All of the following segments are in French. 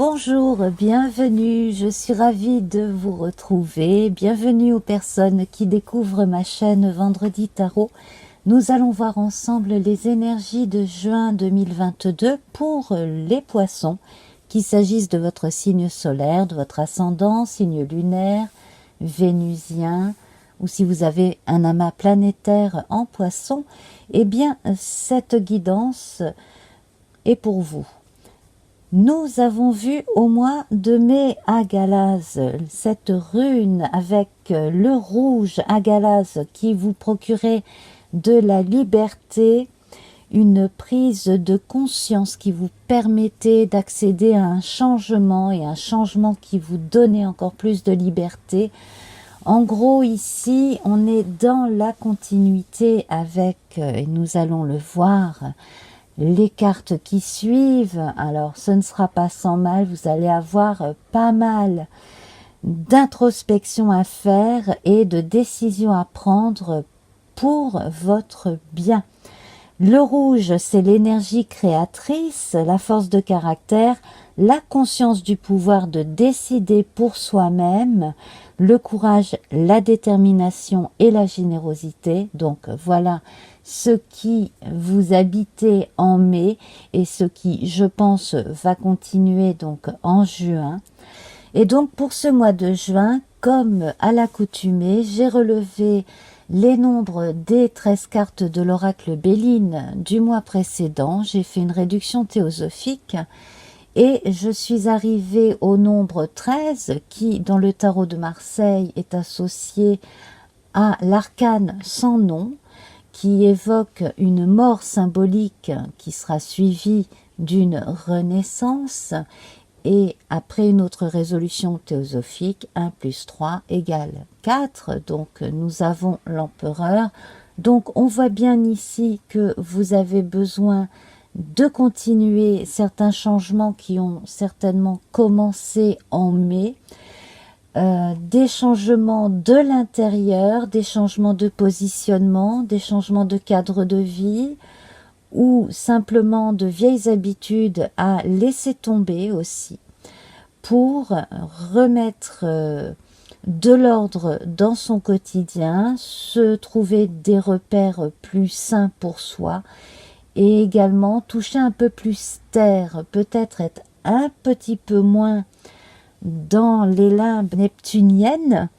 Bonjour, bienvenue, je suis ravie de vous retrouver. Bienvenue aux personnes qui découvrent ma chaîne Vendredi Tarot. Nous allons voir ensemble les énergies de juin 2022 pour les poissons, qu'il s'agisse de votre signe solaire, de votre ascendant, signe lunaire, vénusien, ou si vous avez un amas planétaire en poisson, eh bien cette guidance est pour vous. Nous avons vu au mois de mai à Galaz, cette rune avec le rouge à Galaz qui vous procurait de la liberté, une prise de conscience qui vous permettait d'accéder à un changement et un changement qui vous donnait encore plus de liberté. En gros, ici, on est dans la continuité avec, et nous allons le voir, les cartes qui suivent. Alors ce ne sera pas sans mal, vous allez avoir pas mal d'introspection à faire et de décisions à prendre pour votre bien. Le rouge, c'est l'énergie créatrice, la force de caractère, la conscience du pouvoir de décider pour soi-même, le courage, la détermination et la générosité. Donc voilà ce qui vous habitez en mai et ce qui, je pense, va continuer donc en juin. Et donc pour ce mois de juin, comme à l'accoutumée, j'ai relevé les nombres des 13 cartes de l'oracle Béline du mois précédent. J'ai fait une réduction théosophique et je suis arrivée au nombre 13 qui, dans le tarot de Marseille, est associé à l'arcane sans nom, qui évoque une mort symbolique qui sera suivie d'une renaissance, et après une autre résolution théosophique, 1 plus 3 égale 4, donc nous avons l'empereur. Donc on voit bien ici que vous avez besoin de continuer certains changements qui ont certainement commencé en mai, des changements de l'intérieur, des changements de positionnement, des changements de cadre de vie, ou simplement de vieilles habitudes à laisser tomber aussi, pour remettre de l'ordre dans son quotidien, se trouver des repères plus sains pour soi, et également toucher un peu plus terre, peut-être être un petit peu moins dans les limbes neptuniennes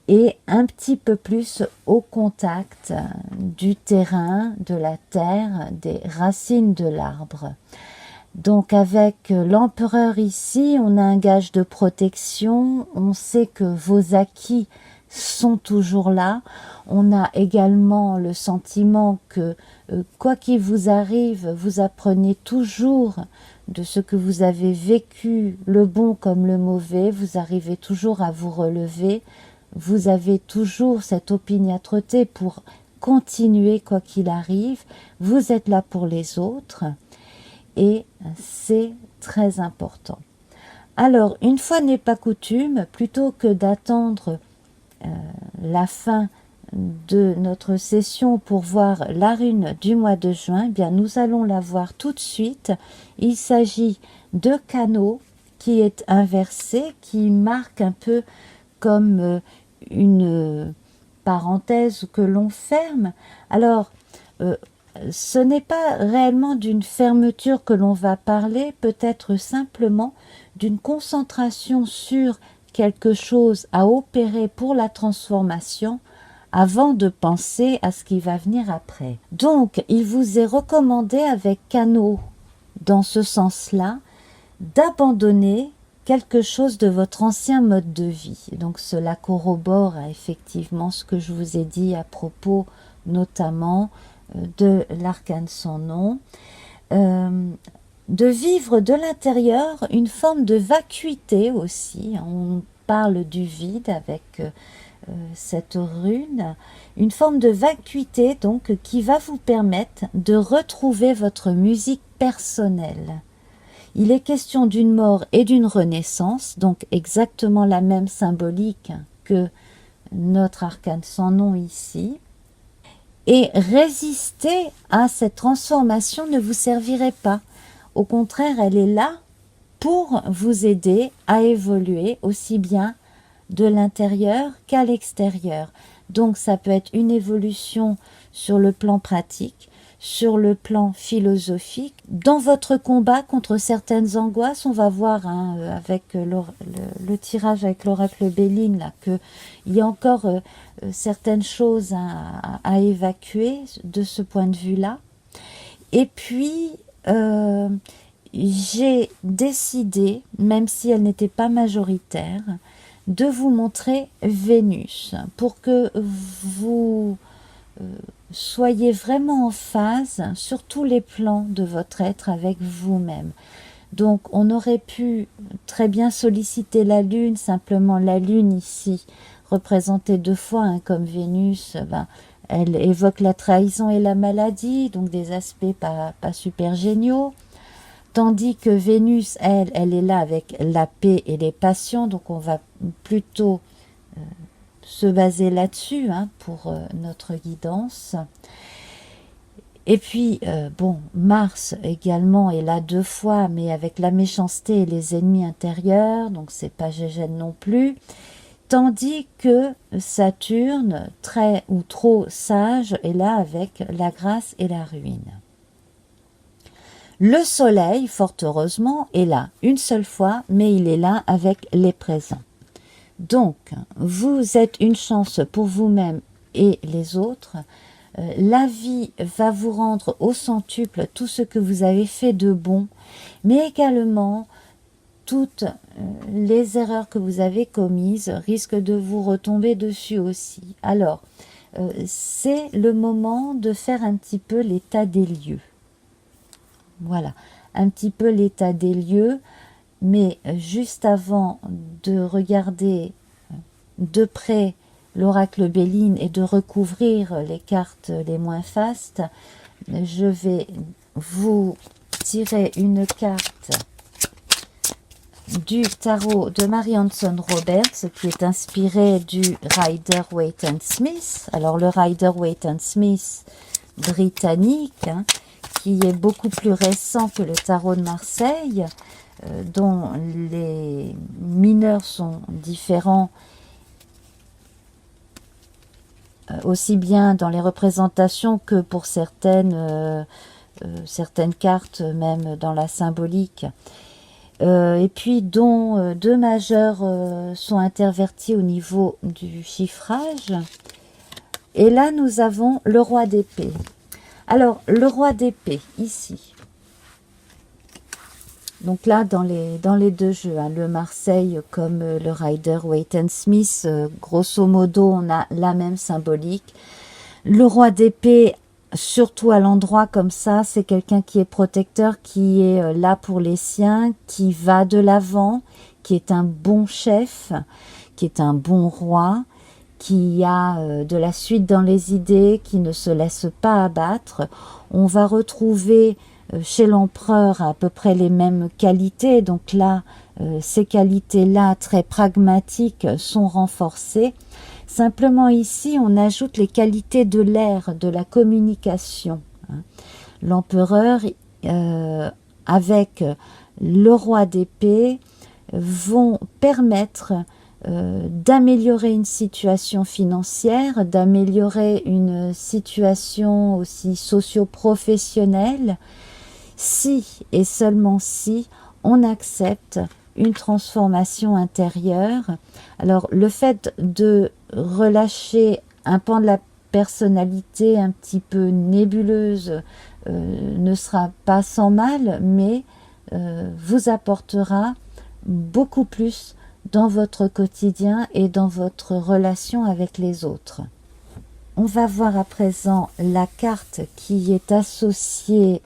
et un petit peu plus au contact du terrain, de la terre, des racines de l'arbre. Donc avec l'empereur ici, on a un gage de protection, on sait que vos acquis sont toujours là, on a également le sentiment que quoi qu'il vous arrive, vous apprenez toujours de ce que vous avez vécu, le bon comme le mauvais, vous arrivez toujours à vous relever, vous avez toujours cette opiniâtreté pour continuer quoi qu'il arrive, vous êtes là pour les autres et c'est très important. Alors, une fois n'est pas coutume, plutôt que d'attendre la fin de notre session pour voir la rune du mois de juin, eh bien nous allons la voir tout de suite. Il s'agit de Canot qui est inversé, qui marque un peu comme une parenthèse que l'on ferme. Alors, ce n'est pas réellement d'une fermeture que l'on va parler, peut-être simplement d'une concentration sur quelque chose à opérer pour la transformation avant de penser à ce qui va venir après. Donc, il vous est recommandé avec Canot, dans ce sens-là, d'abandonner quelque chose de votre ancien mode de vie. Donc, cela corrobore effectivement ce que je vous ai dit à propos notamment de l'arcane sans nom. De vivre de l'intérieur une forme de vacuité aussi. On parle du vide avec cette rune, une forme de vacuité donc qui va vous permettre de retrouver votre musique personnelle. Il est question d'une mort et d'une renaissance, donc exactement la même symbolique que notre arcane sans nom ici. Et résister à cette transformation ne vous servirait pas. Au contraire, elle est là pour vous aider à évoluer aussi bien de l'intérieur qu'à l'extérieur. Donc ça peut être une évolution sur le plan pratique, sur le plan philosophique. Dans votre combat contre certaines angoisses, on va voir avec le tirage avec l'oracle Béline là, qu'il y a encore certaines choses à évacuer de ce point de vue-là. Et puis, j'ai décidé, même si elle n'était pas majoritaire, de vous montrer Vénus pour que vous soyez vraiment en phase sur tous les plans de votre être avec vous-même. Donc on aurait pu très bien solliciter la Lune, simplement la Lune ici, représentée 2 fois hein, comme Vénus, elle évoque la trahison et la maladie, donc des aspects pas super géniaux. Tandis que Vénus, elle est là avec la paix et les passions, donc on va plutôt se baser là-dessus hein, pour notre guidance. Et puis, bon, Mars également est là 2 fois, mais avec la méchanceté et les ennemis intérieurs, donc c'est pas Gégène non plus. Tandis que Saturne, très ou trop sage, est là avec la grâce et la ruine. Le soleil, fort heureusement, est là une seule fois, mais il est là avec les présents. Donc, vous êtes une chance pour vous-même et les autres. La vie va vous rendre au centuple tout ce que vous avez fait de bon, mais également toutes les erreurs que vous avez commises risquent de vous retomber dessus aussi. Alors, c'est le moment de faire un petit peu l'état des lieux. Voilà, un petit peu l'état des lieux, mais juste avant de regarder de près l'oracle Béline et de recouvrir les cartes les moins fastes, je vais vous tirer une carte du tarot de Mary Hanson Roberts qui est inspiré du Rider-Waite-Smith. Alors le Rider-Waite-Smith britannique, hein, qui est beaucoup plus récent que le tarot de Marseille, dont les mineurs sont différents aussi bien dans les représentations que pour certaines cartes, même dans la symbolique. Et puis dont 2 majeurs sont intervertis au niveau du chiffrage. Et là, nous avons le roi d'épée. Alors, le roi d'épée, ici. Donc là, dans les 2 jeux, hein, le Marseille comme le Rider-Waite-Smith, grosso modo, on a la même symbolique. Le roi d'épée, surtout à l'endroit comme ça, c'est quelqu'un qui est protecteur, qui est là pour les siens, qui va de l'avant, qui est un bon chef, qui est un bon roi, qui a de la suite dans les idées, qui ne se laisse pas abattre. On va retrouver chez l'empereur à peu près les mêmes qualités, donc là, ces qualités-là, très pragmatiques, sont renforcées. Simplement ici, on ajoute les qualités de l'air, de la communication. L'empereur, avec le roi d'épée, vont permettre d'améliorer une situation financière, d'améliorer une situation aussi socio-professionnelle, si et seulement si on accepte une transformation intérieure. Alors le fait de relâcher un pan de la personnalité un petit peu nébuleuse ne sera pas sans mal, mais vous apportera beaucoup plus dans votre quotidien et dans votre relation avec les autres. On va voir à présent la carte qui est associée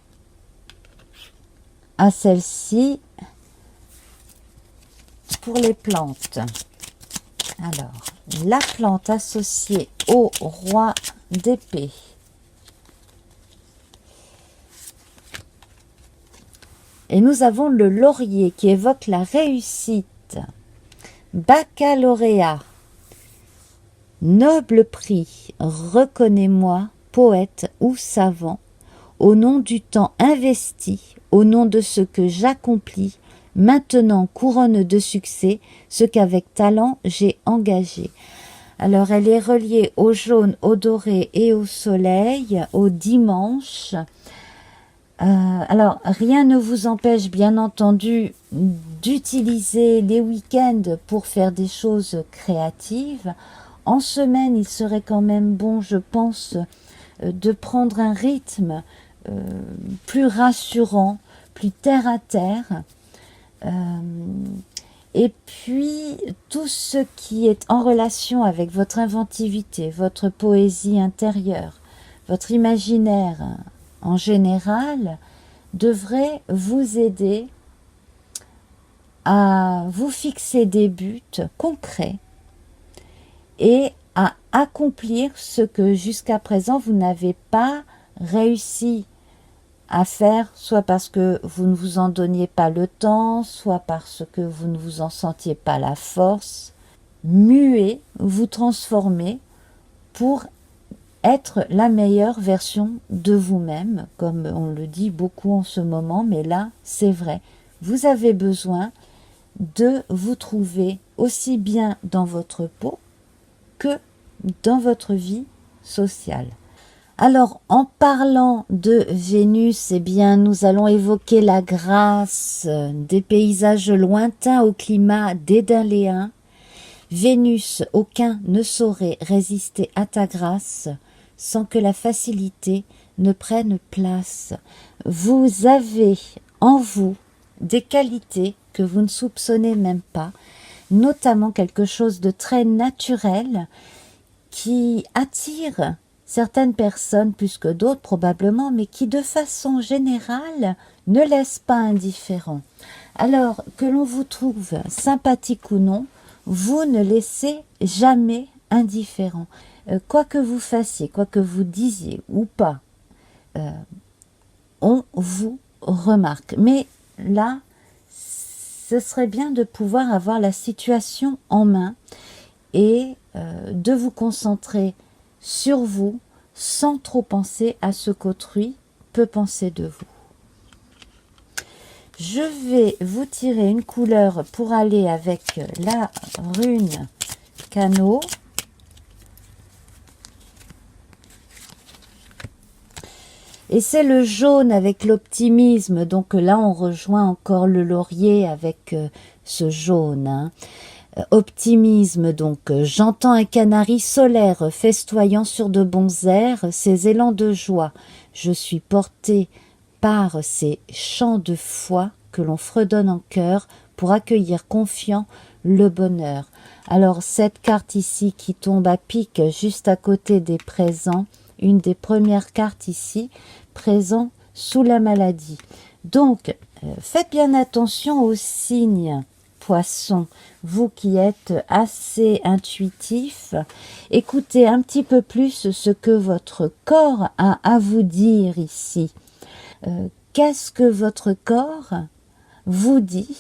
à celle-ci pour les plantes. Alors, la plante associée au roi d'épée. Et nous avons le laurier qui évoque la réussite. Baccalauréat. Noble prix, reconnais-moi, poète ou savant, au nom du temps investi, au nom de ce que j'accomplis, Maintenant, couronne de succès ce qu'avec talent j'ai engagé. Alors, elle est reliée au jaune, au doré et au soleil, au dimanche. Alors, rien ne vous empêche, bien entendu, d'utiliser les week-ends pour faire des choses créatives. En semaine, il serait quand même bon, je pense, de prendre un rythme plus rassurant, plus terre à terre. Et puis, tout ce qui est en relation avec votre inventivité, votre poésie intérieure, votre imaginaire en général, devrait vous aider à vous fixer des buts concrets et à accomplir ce que jusqu'à présent vous n'avez pas réussi à faire, soit parce que vous ne vous en donniez pas le temps, soit parce que vous ne vous en sentiez pas la force. Muer, vous transformer pour être la meilleure version de vous-même, comme on le dit beaucoup en ce moment, mais là, c'est vrai. Vous avez besoin de vous trouver aussi bien dans votre peau que dans votre vie sociale. Alors, en parlant de Vénus, eh bien, nous allons évoquer la grâce des paysages lointains au climat dédaléen. Vénus, aucun ne saurait résister à ta grâce sans que la facilité ne prenne place. Vous avez en vous des qualités que vous ne soupçonnez même pas, notamment quelque chose de très naturel qui attire certaines personnes plus que d'autres probablement, mais qui de façon générale ne laisse pas indifférent. Alors que l'on vous trouve sympathique ou non, vous ne laissez jamais indifférent. Quoi que vous fassiez, quoi que vous disiez ou pas, on vous remarque. Mais là, ce serait bien de pouvoir avoir la situation en main et de vous concentrer sur vous sans trop penser à ce qu'autrui peut penser de vous. Je vais vous tirer une couleur pour aller avec la rune Canot. Et c'est le jaune avec l'optimisme. Donc là, on rejoint encore le laurier avec ce jaune. Hein. Optimisme, donc j'entends un canari solaire festoyant sur de bons airs, ses élans de joie. Je suis porté par ces chants de foi que l'on fredonne en cœur pour accueillir confiant le bonheur. Alors cette carte ici qui tombe à pic juste à côté des présents, une des premières cartes ici, présent sous la maladie. Donc faites bien attention aux signes. Poisson, vous qui êtes assez intuitif, écoutez un petit peu plus ce que votre corps a à vous dire ici. Qu'est-ce que votre corps vous dit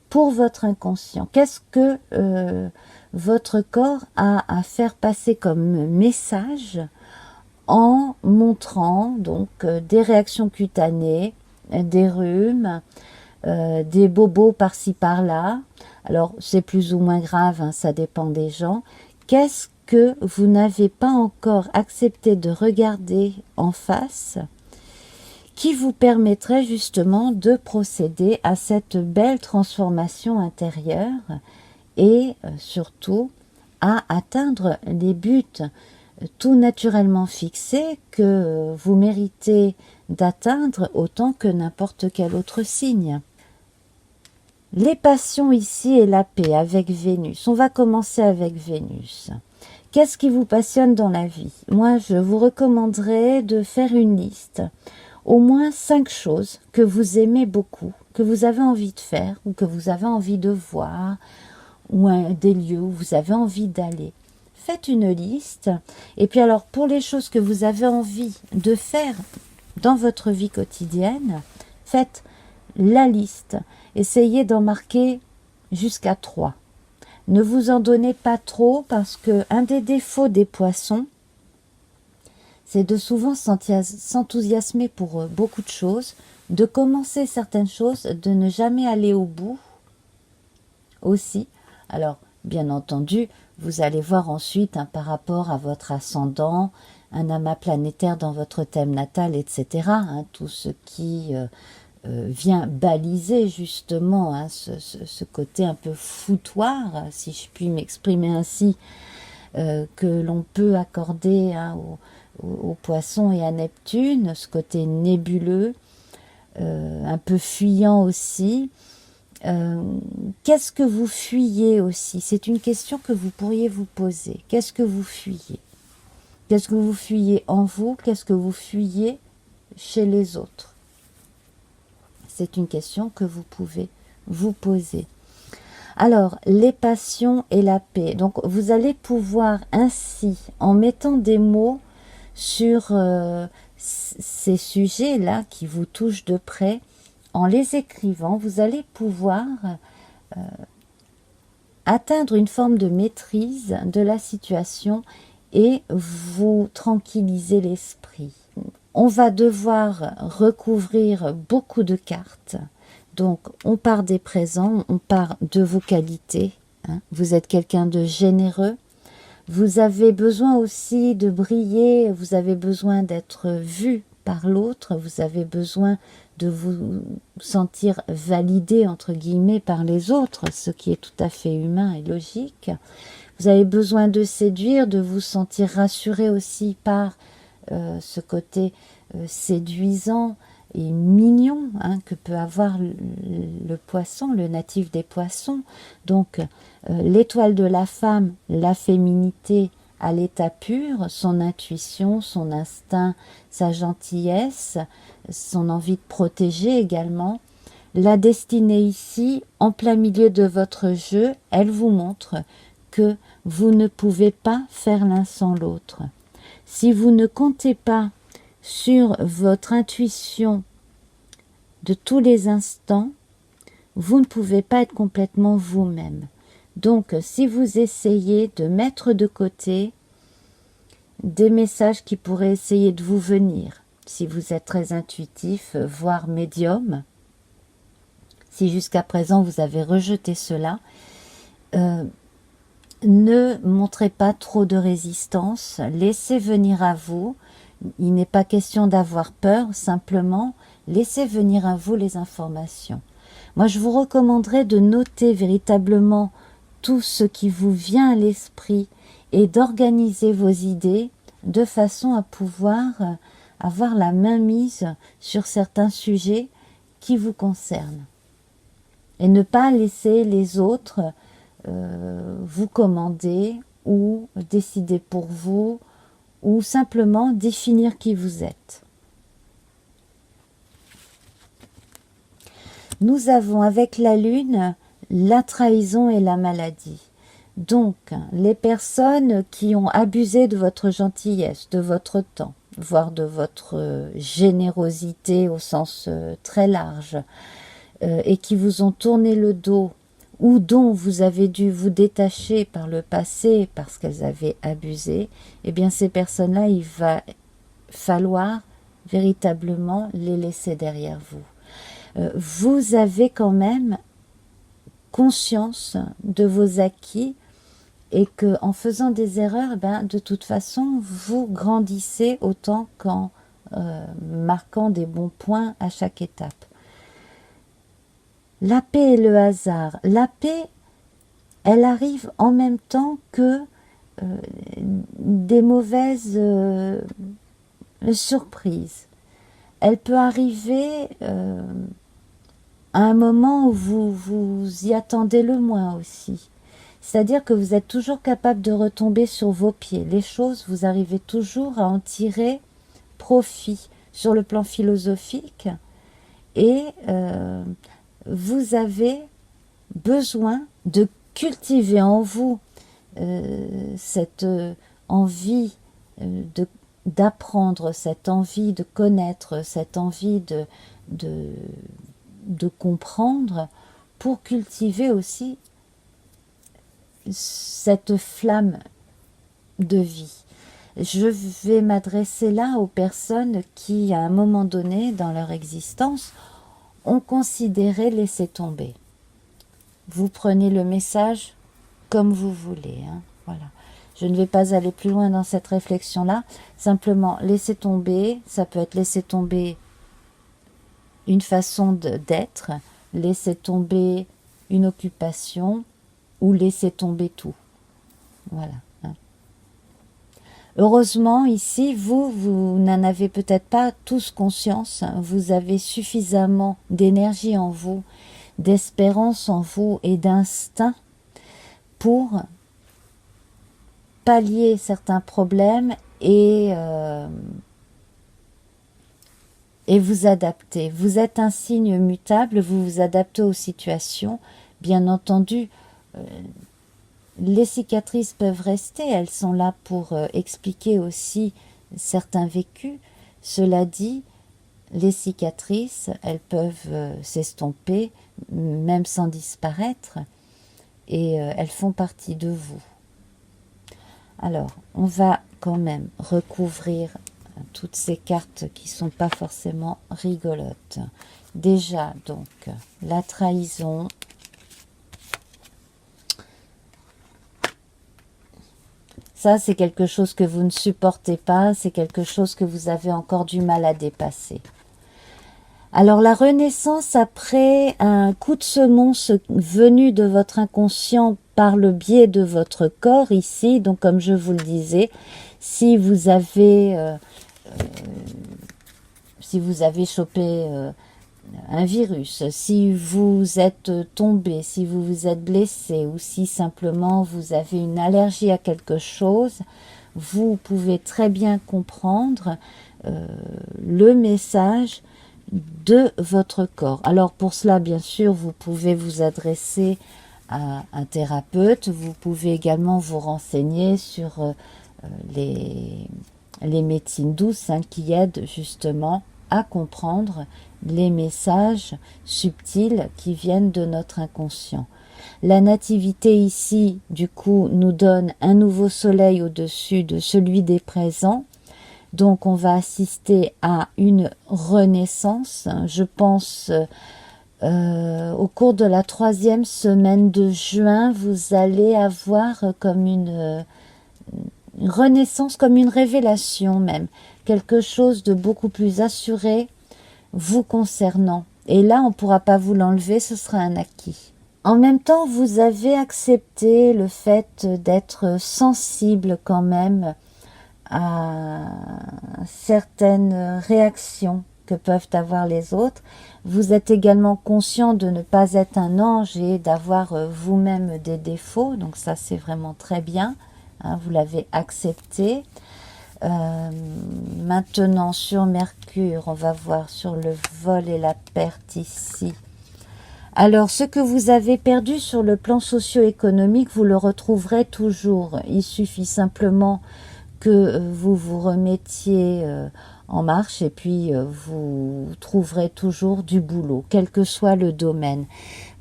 pour votre inconscient? Qu'est-ce que votre corps a à faire passer comme message en montrant donc des réactions cutanées, des rhumes, des bobos par-ci par-là, alors c'est plus ou moins grave, hein, ça dépend des gens. Qu'est-ce que vous n'avez pas encore accepté de regarder en face qui vous permettrait justement de procéder à cette belle transformation intérieure et surtout à atteindre les buts tout naturellement fixés que vous méritez d'atteindre autant que n'importe quel autre signe. Les passions ici et la paix avec Vénus. On va commencer avec Vénus. Qu'est-ce qui vous passionne dans la vie? Moi, je vous recommanderais de faire une liste. Au moins 5 choses que vous aimez beaucoup, que vous avez envie de faire ou que vous avez envie de voir, ou des lieux où vous avez envie d'aller. Faites une liste. Et puis alors, pour les choses que vous avez envie de faire dans votre vie quotidienne, faites la liste. Essayez d'en marquer jusqu'à 3. Ne vous en donnez pas trop parce que un des défauts des poissons, c'est de souvent s'enthousiasmer pour beaucoup de choses, de commencer certaines choses, de ne jamais aller au bout aussi. Alors, bien entendu, vous allez voir ensuite par rapport à votre ascendant, un amas planétaire dans votre thème natal, etc. Tout ce qui vient baliser justement ce côté un peu foutoir, si je puis m'exprimer ainsi, que l'on peut accorder aux poissons et à Neptune, ce côté nébuleux, un peu fuyant aussi. Qu'est-ce que vous fuyez aussi? C'est une question que vous pourriez vous poser. Qu'est-ce que vous fuyez? Qu'est-ce que vous fuyez en vous? Qu'est-ce que vous fuyez chez les autres? C'est une question que vous pouvez vous poser. Alors, les passions et la paix. Donc, vous allez pouvoir ainsi, en mettant des mots sur ces sujets-là qui vous touchent de près, en les écrivant, vous allez pouvoir atteindre une forme de maîtrise de la situation et vous tranquilliser l'esprit. On va devoir recouvrir beaucoup de cartes. Donc, on part des présents, on part de vos qualités. Vous êtes quelqu'un de généreux. Vous avez besoin aussi de briller, vous avez besoin d'être vu par l'autre, vous avez besoin de vous sentir validé, entre guillemets, par les autres, ce qui est tout à fait humain et logique. Vous avez besoin de séduire, de vous sentir rassuré aussi par ce côté séduisant et mignon que peut avoir le poisson, le natif des poissons. Donc, l'étoile de la femme, la féminité à l'état pur, son intuition, son instinct, sa gentillesse, son envie de protéger également. La destinée ici, en plein milieu de votre jeu, elle vous montre que vous ne pouvez pas faire l'un sans l'autre. Si vous ne comptez pas sur votre intuition de tous les instants, vous ne pouvez pas être complètement vous-même. Donc, si vous essayez de mettre de côté des messages qui pourraient essayer de vous venir, si vous êtes très intuitif, voire médium, si jusqu'à présent vous avez rejeté cela, ne montrez pas trop de résistance, laissez venir à vous. Il n'est pas question d'avoir peur, simplement laissez venir à vous les informations. Moi, je vous recommanderais de noter véritablement tout ce qui vous vient à l'esprit et d'organiser vos idées de façon à pouvoir avoir la main mise sur certains sujets qui vous concernent. Et ne pas laisser les autres vous commander ou décider pour vous ou simplement définir qui vous êtes. Nous avons avec la lune la trahison et la maladie. Donc, les personnes qui ont abusé de votre gentillesse, de votre temps, voire de votre générosité au sens très large, et qui vous ont tourné le dos, ou dont vous avez dû vous détacher par le passé parce qu'elles avaient abusé, eh bien ces personnes-là, il va falloir véritablement les laisser derrière vous. Vous avez quand même conscience de vos acquis et que en faisant des erreurs, de toute façon, vous grandissez autant qu'en marquant des bons points à chaque étape. La paix et le hasard. La paix, elle arrive en même temps que des mauvaises surprises. Elle peut arriver à un moment où vous y attendez le moins aussi. C'est-à-dire que vous êtes toujours capable de retomber sur vos pieds. Les choses, vous arrivez toujours à en tirer profit sur le plan philosophique et vous avez besoin de cultiver en vous cette envie d'apprendre, cette envie de connaître, cette envie de comprendre pour cultiver aussi cette flamme de vie. Je vais m'adresser là aux personnes qui, à un moment donné dans leur existence, ont considéré laisser tomber. Vous prenez le message comme vous voulez, hein, voilà. Je ne vais pas aller plus loin dans cette réflexion-là. Simplement, laisser tomber, ça peut être laisser tomber une façon d'être, laisser tomber une occupation ou laisser tomber tout. Voilà. Hein. Heureusement, ici, vous n'en avez peut-être pas tous conscience. Vous avez suffisamment d'énergie en vous, d'espérance en vous et d'instinct pour pallier certains problèmes et vous adapter. Vous êtes un signe mutable, vous vous adaptez aux situations. Bien entendu, les cicatrices peuvent rester, elles sont là pour expliquer aussi certains vécus. Cela dit, les cicatrices, elles peuvent s'estomper, même sans disparaître, et elles font partie de vous. Alors, on va quand même recouvrir toutes ces cartes qui ne sont pas forcément rigolotes. Déjà, donc, la trahison. Ça, c'est quelque chose que vous ne supportez pas, c'est quelque chose que vous avez encore du mal à dépasser. Alors, la renaissance après un coup de semonce venu de votre inconscient par le biais de votre corps ici, donc comme je vous le disais, si vous avez chopé un virus, si vous êtes tombé, si vous vous êtes blessé ou si simplement vous avez une allergie à quelque chose, vous pouvez très bien comprendre le message de votre corps. Alors pour cela, bien sûr, vous pouvez vous adresser à un thérapeute, vous pouvez également vous renseigner sur les médecines douces qui aident justement à comprendre les messages subtils qui viennent de notre inconscient. La nativité ici, du coup, nous donne un nouveau soleil au-dessus de celui des présents. Donc, on va assister à une renaissance. Je pense, au cours de la 3e semaine de juin, vous allez avoir comme une renaissance, comme une révélation même. Quelque chose de beaucoup plus assuré vous concernant. Et là, on ne pourra pas vous l'enlever, ce sera un acquis. En même temps, vous avez accepté le fait d'être sensible quand même à certaines réactions que peuvent avoir les autres. Vous êtes également conscient de ne pas être un ange et d'avoir vous-même des défauts. Donc ça, c'est vraiment très bien. Hein, vous l'avez accepté. Maintenant sur Mercure, on va voir sur le vol et la perte ici. Alors ce que vous avez perdu sur le plan socio-économique, vous le retrouverez toujours. Il suffit simplement que vous vous remettiez en marche et puis vous trouverez toujours du boulot, quel que soit le domaine.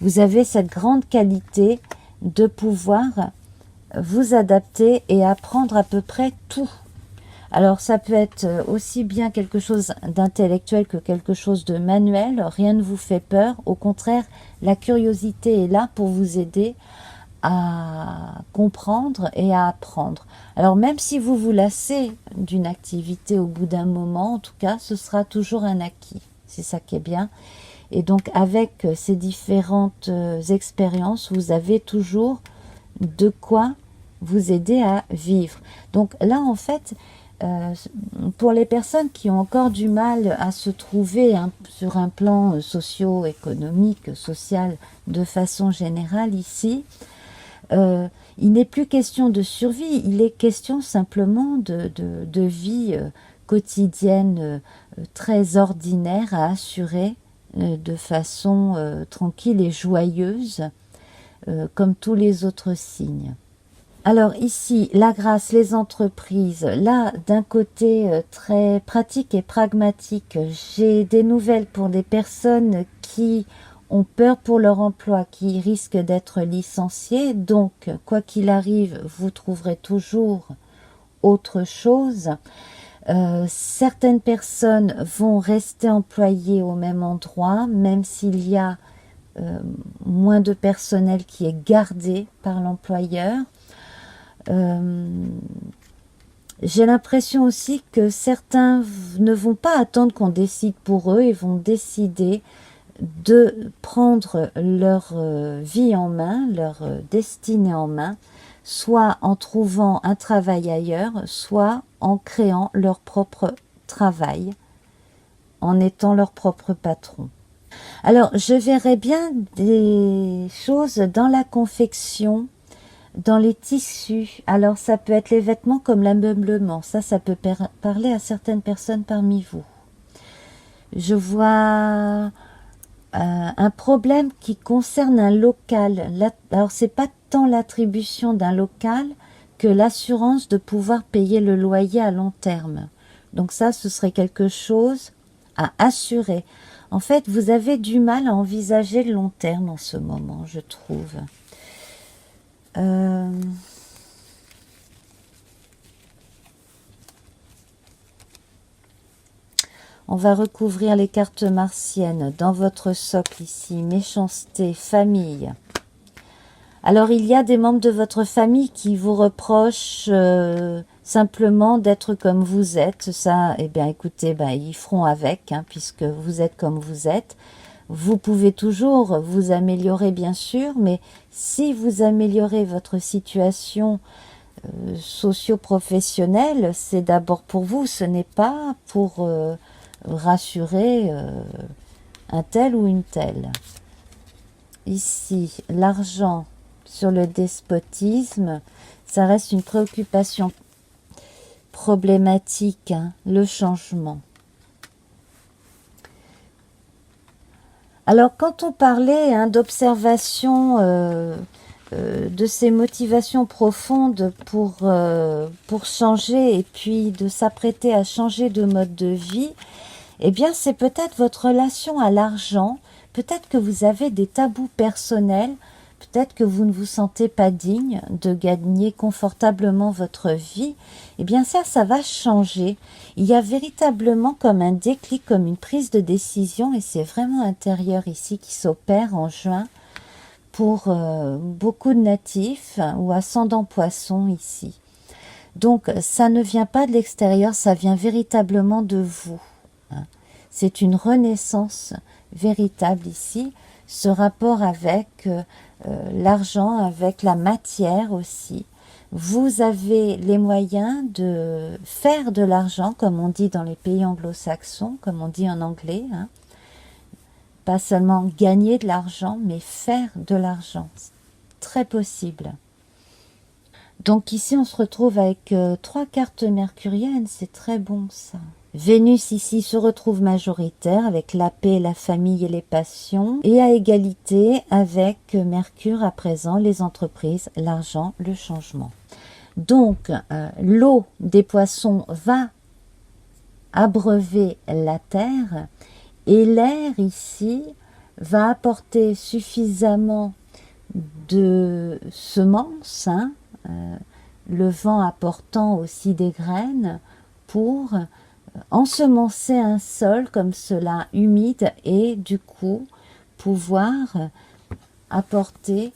Vous avez cette grande qualité de pouvoir vous adapter et apprendre à peu près tout. Alors ça peut être aussi bien quelque chose d'intellectuel que quelque chose de manuel, rien ne vous fait peur, au contraire la curiosité est là pour vous aider à comprendre et à apprendre. Alors même si vous vous lassez d'une activité au bout d'un moment, en tout cas ce sera toujours un acquis, c'est ça qui est bien. Et donc avec ces différentes expériences, vous avez toujours de quoi vous aider à vivre. Donc là en fait, pour les personnes qui ont encore du mal à se trouver sur un plan socio-économique, social, de façon générale ici, il n'est plus question de survie, il est question simplement de vie quotidienne très ordinaire à assurer de façon tranquille et joyeuse, comme tous les autres signes. Alors ici, la grâce, les entreprises, là d'un côté très pratique et pragmatique, j'ai des nouvelles pour des personnes qui ont peur pour leur emploi, qui risquent d'être licenciées, donc quoi qu'il arrive, vous trouverez toujours autre chose. Certaines personnes vont rester employées au même endroit, même s'il y a moins de personnel qui est gardé par l'employeur. J'ai l'impression aussi que certains ne vont pas attendre qu'on décide pour eux et vont décider de prendre leur vie en main, leur destinée en main, soit en trouvant un travail ailleurs, soit en créant leur propre travail, en étant leur propre patron. Alors, je verrais bien des choses dans la confection, dans les tissus. Alors, ça peut être les vêtements comme l'ameublement. Ça peut parler à certaines personnes parmi vous. Je vois un problème qui concerne un local. Alors, c'est pas tant l'attribution d'un local que l'assurance de pouvoir payer le loyer à long terme. Donc ça, ce serait quelque chose à assurer. En fait, vous avez du mal à envisager le long terme en ce moment, je trouve. On va recouvrir les cartes martiennes dans votre socle ici. Méchanceté, famille. Alors, il y a des membres de votre famille qui vous reprochent simplement d'être comme vous êtes. Ça, eh bien, écoutez, ils feront avec, hein, puisque vous êtes comme vous êtes. Vous pouvez toujours vous améliorer, bien sûr, mais si vous améliorez votre situation socio-professionnelle, c'est d'abord pour vous, ce n'est pas pour rassurer un tel ou une telle. Ici, l'argent sur le despotisme, ça reste une préoccupation problématique, hein, le changement. Alors, quand on parlait d'observation de ces motivations profondes pour changer et puis de s'apprêter à changer de mode de vie, eh bien, c'est peut-être votre relation à l'argent, peut-être que vous avez des tabous personnels, peut-être que vous ne vous sentez pas digne de gagner confortablement votre vie. Eh bien, ça va changer. Il y a véritablement comme un déclic, comme une prise de décision, et c'est vraiment intérieur ici qui s'opère en juin pour beaucoup de natifs ou ascendants poissons ici. Donc, ça ne vient pas de l'extérieur, ça vient véritablement de vous. C'est une renaissance véritable ici, ce rapport avec l'argent, avec la matière aussi. Vous avez les moyens de faire de l'argent, comme on dit dans les pays anglo-saxons, comme on dit en anglais. Hein. Pas seulement gagner de l'argent, mais faire de l'argent. C'est très possible. Donc ici, on se retrouve avec 3 cartes mercuriennes, c'est très bon ça. Vénus ici se retrouve majoritaire avec la paix, la famille et les passions, et à égalité avec Mercure à présent, les entreprises, l'argent, le changement. Donc, l'eau des poissons va abreuver la terre et l'air ici va apporter suffisamment de semences, hein, le vent apportant aussi des graines pour ensemencer un sol comme cela humide et du coup pouvoir apporter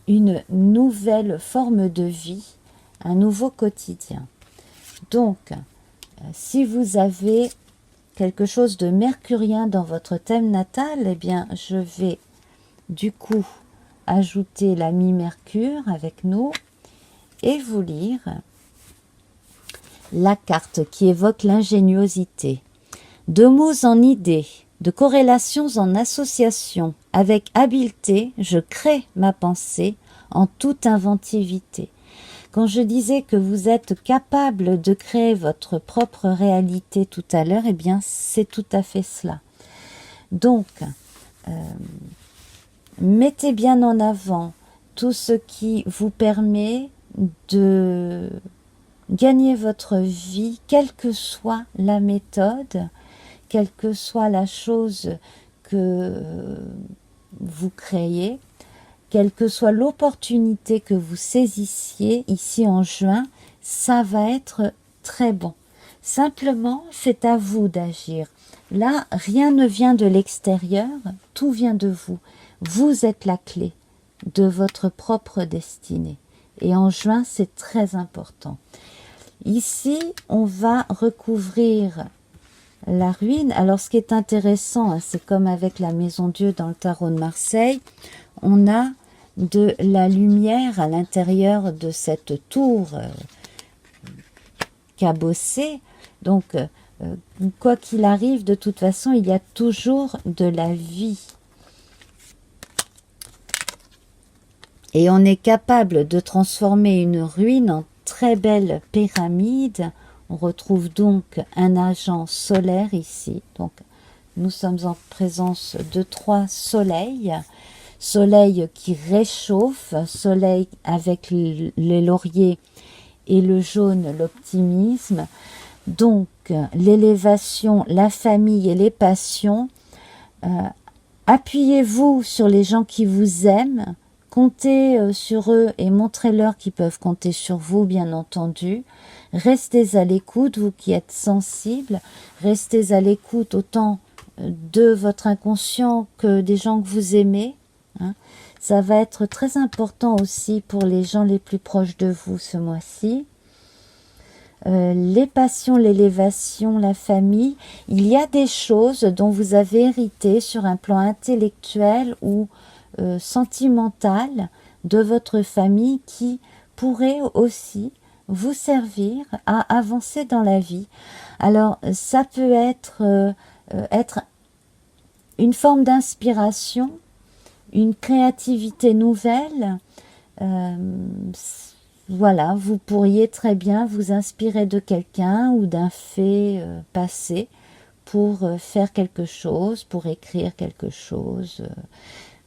une nouvelle forme de vie, un nouveau quotidien. Donc, si vous avez quelque chose de mercurien dans votre thème natal, eh bien, je vais du coup ajouter l'ami Mercure avec nous et vous lire la carte qui évoque l'ingéniosité. De mots en idées, de corrélations en associations, avec habileté, je crée ma pensée en toute inventivité. Quand je disais que vous êtes capable de créer votre propre réalité tout à l'heure, eh bien, c'est tout à fait cela. Donc, mettez bien en avant tout ce qui vous permet de gagner votre vie, quelle que soit la méthode, quelle que soit la chose que vous créez, quelle que soit l'opportunité que vous saisissiez ici en juin, ça va être très bon. Simplement, c'est à vous d'agir. Là, rien ne vient de l'extérieur, tout vient de vous. Vous êtes la clé de votre propre destinée. Et en juin, c'est très important. Ici, on va recouvrir la ruine. Alors, ce qui est intéressant, hein, c'est comme avec la Maison Dieu dans le tarot de Marseille, on a de la lumière à l'intérieur de cette tour cabossée. Donc, quoi qu'il arrive, de toute façon, il y a toujours de la vie. Et on est capable de transformer une ruine en très belle pyramide. On retrouve donc un agent solaire ici. Donc, nous sommes en présence de 3 soleils. Soleil qui réchauffe, soleil avec les lauriers et le jaune, l'optimisme. Donc, l'élévation, la famille et les passions. Appuyez-vous sur les gens qui vous aiment. Comptez sur eux et montrez-leur qu'ils peuvent compter sur vous, bien entendu. Restez à l'écoute, vous qui êtes sensibles. Restez à l'écoute autant de votre inconscient que des gens que vous aimez. Hein. Ça va être très important aussi pour les gens les plus proches de vous ce mois-ci. Les passions, l'élévation, la famille. Il y a des choses dont vous avez hérité sur un plan intellectuel ou sentimentale de votre famille qui pourrait aussi vous servir à avancer dans la vie. Alors, ça peut être une forme d'inspiration, une créativité nouvelle. Voilà, vous pourriez très bien vous inspirer de quelqu'un ou d'un fait passé pour faire quelque chose, pour écrire quelque chose.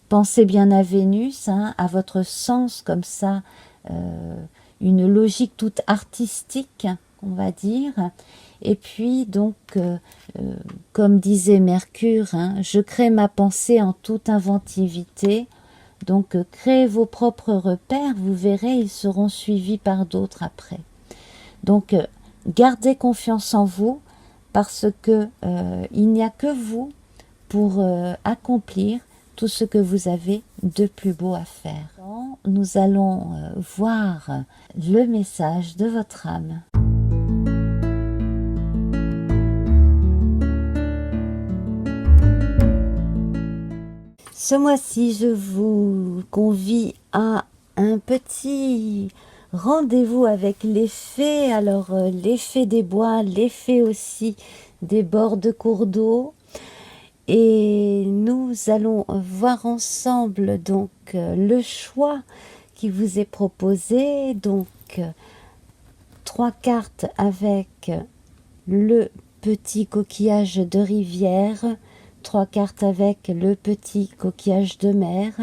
Pensez bien à Vénus, hein, à votre sens comme ça, une logique toute artistique, on va dire. Et puis donc, comme disait Mercure, hein, je crée ma pensée en toute inventivité. Donc, créez vos propres repères, vous verrez, ils seront suivis par d'autres après. Donc, gardez confiance en vous, parce que il n'y a que vous pour accomplir tout ce que vous avez de plus beau à faire. Nous allons voir le message de votre âme. Ce mois-ci, je vous convie à un petit rendez-vous avec les fées. Alors, les fées des bois, les fées aussi des bords de cours d'eau. Et nous allons voir ensemble donc le choix qui vous est proposé. Donc 3 cartes avec le petit coquillage de rivière, 3 cartes avec le petit coquillage de mer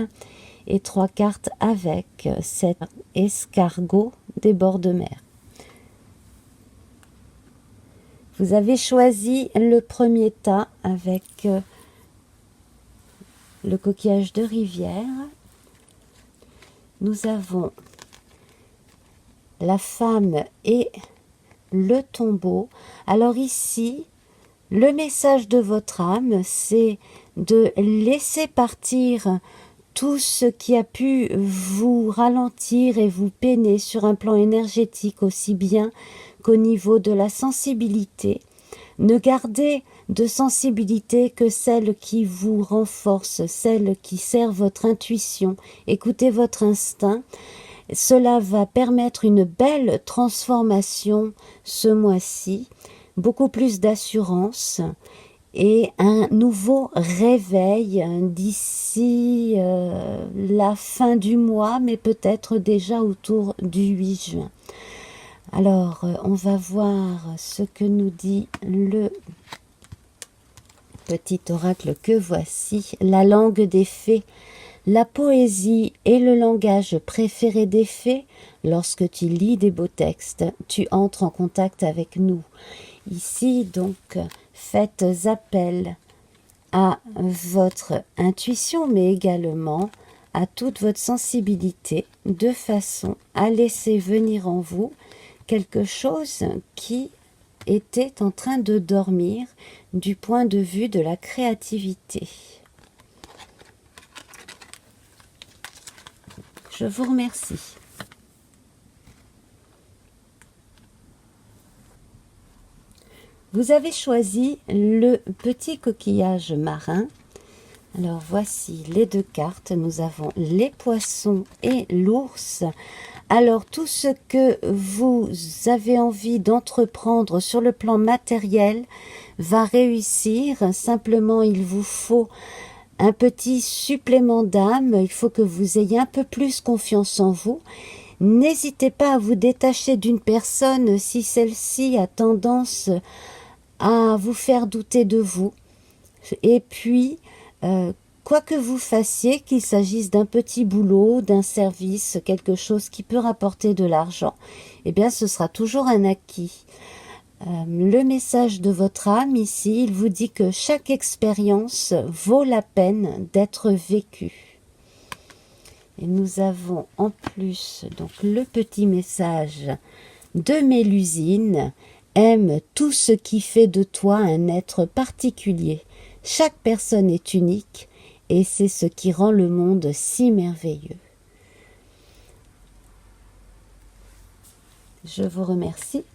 et 3 cartes avec cet escargot des bords de mer. Vous avez choisi le premier tas avec le coquillage de rivière. Nous avons la femme et le tombeau. Alors ici, le message de votre âme, c'est de laisser partir tout ce qui a pu vous ralentir et vous peiner sur un plan énergétique aussi bien qu'au niveau de la sensibilité. Ne gardez de sensibilité que celle qui vous renforce, celle qui sert votre intuition. Écoutez votre instinct. Cela va permettre une belle transformation ce mois-ci, beaucoup plus d'assurance et un nouveau réveil d'ici la fin du mois, mais peut-être déjà autour du 8 juin. Alors, on va voir ce que nous dit le petit oracle que voici. La langue des fées. La poésie est le langage préféré des fées. Lorsque tu lis des beaux textes, tu entres en contact avec nous. Ici, donc, faites appel à votre intuition, mais également à toute votre sensibilité, de façon à laisser venir en vous quelque chose qui était en train de dormir du point de vue de la créativité. Je vous remercie. Vous avez choisi le petit coquillage marin. Alors voici les deux cartes. Nous avons les poissons et l'ours. Alors tout ce que vous avez envie d'entreprendre sur le plan matériel va réussir. Simplement, il vous faut un petit supplément d'âme. Il faut que vous ayez un peu plus confiance en vous. N'hésitez pas à vous détacher d'une personne si celle-ci a tendance à vous faire douter de vous. Et puis, quoi que vous fassiez, qu'il s'agisse d'un petit boulot, d'un service, quelque chose qui peut rapporter de l'argent, eh bien ce sera toujours un acquis. Le message de votre âme ici, il vous dit que chaque expérience vaut la peine d'être vécue. Et nous avons en plus donc le petit message de Mélusine. Aime tout ce qui fait de toi un être particulier. Chaque personne est unique et c'est ce qui rend le monde si merveilleux. Je vous remercie.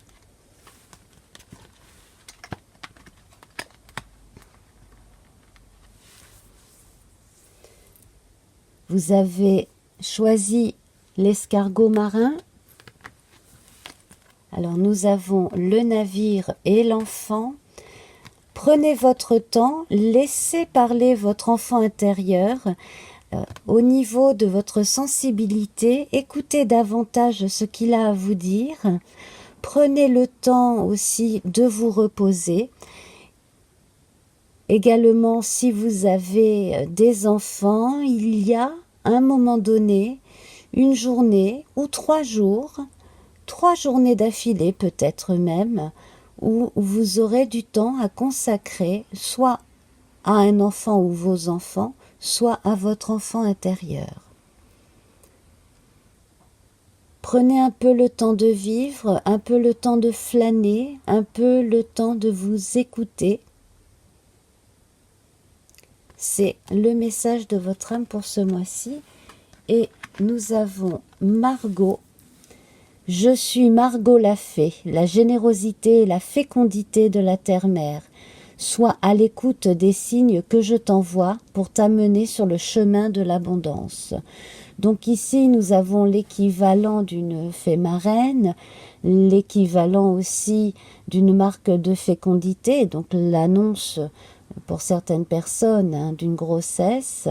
Vous avez choisi l'escargot marin. Alors nous avons le navire et l'enfant. Prenez votre temps, laissez parler votre enfant intérieur. Au niveau de votre sensibilité, écoutez davantage ce qu'il a à vous dire. Prenez le temps aussi de vous reposer. Également, si vous avez des enfants, il y a un moment donné, une journée ou 3 jours, 3 journées d'affilée peut-être même, où vous aurez du temps à consacrer soit à un enfant ou vos enfants, soit à votre enfant intérieur. Prenez un peu le temps de vivre, un peu le temps de flâner, un peu le temps de vous écouter. C'est le message de votre âme pour ce mois-ci. Et nous avons Margot. Je suis Margot la fée, la générosité et la fécondité de la terre-mère. Sois à l'écoute des signes que je t'envoie pour t'amener sur le chemin de l'abondance. Donc ici, nous avons l'équivalent d'une fée marraine, l'équivalent aussi d'une marque de fécondité, donc l'annonce pour certaines personnes d'une grossesse.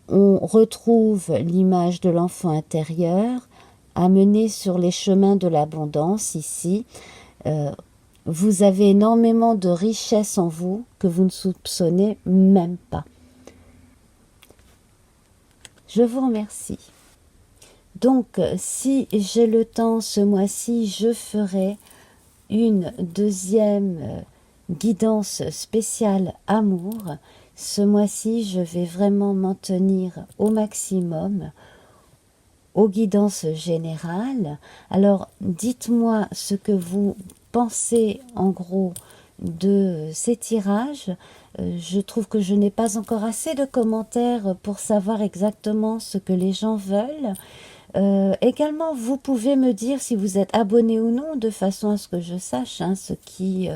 On retrouve l'image de l'enfant intérieur, amené sur les chemins de l'abondance ici. Vous avez énormément de richesse en vous que vous ne soupçonnez même pas. Je vous remercie. Donc, si j'ai le temps ce mois-ci, je ferai une deuxième guidance spéciale amour. Ce mois-ci, je vais vraiment m'en tenir au maximum aux guidances générales. Alors, dites-moi ce que vous pensez en gros de ces tirages. Je trouve que je n'ai pas encore assez de commentaires pour savoir exactement ce que les gens veulent. Également, vous pouvez me dire si vous êtes abonné ou non, de façon à ce que je sache ce qui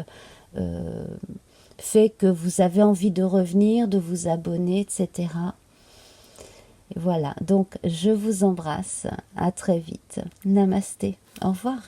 fait que vous avez envie de revenir, de vous abonner, etc. Et voilà, donc je vous embrasse. À très vite. Namasté. Au revoir.